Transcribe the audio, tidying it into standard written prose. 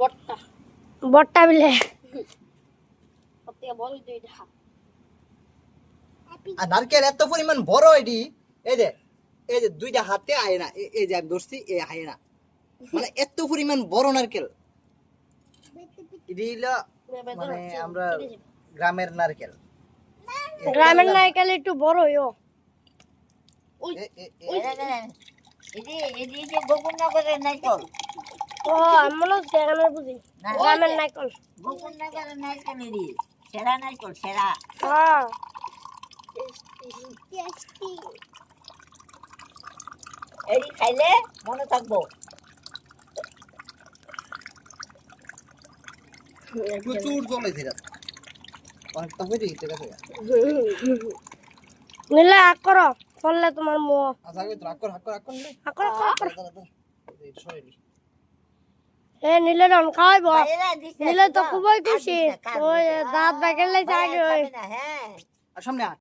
বট্টা বট্টা বিলে সবথেকে বড় দুইটা আর নারকেল এত পরিমাণ বড় এটি এই যে দুইটা হাতে আয় না এই যে আমি ধরছি এই আয় না মানে এত পরিমাণ বড় নারকেল এটি হলো মানে আমরা গ্রামের নারকেল গ্রামের নারকেল একটু বড় হইও এদি যে গোকুলনগরের নারকেল ও আমলো সেখানে বুঝি গ্রামের নারকেল গোকুলনগরের নারকেল এদি সেরা নারকেল সেরা হ্যাঁ এদি খাইলে মনে থাকবো প্রচুর জল হয়েছে অনেকটা হয়ে গেছে ঠিক আছে নিলে আগ করো ফললে তোমার মুখ আচ্ছা আগে তো রাগ কর নে আগ করো দাঁড়া এই সরি এ নিলে রন খাইব বাইরে দিছে নিলে তো খুবই খুশি ওই দাঁত বাগেলে চাই হ্যাঁ আর সামনে আয়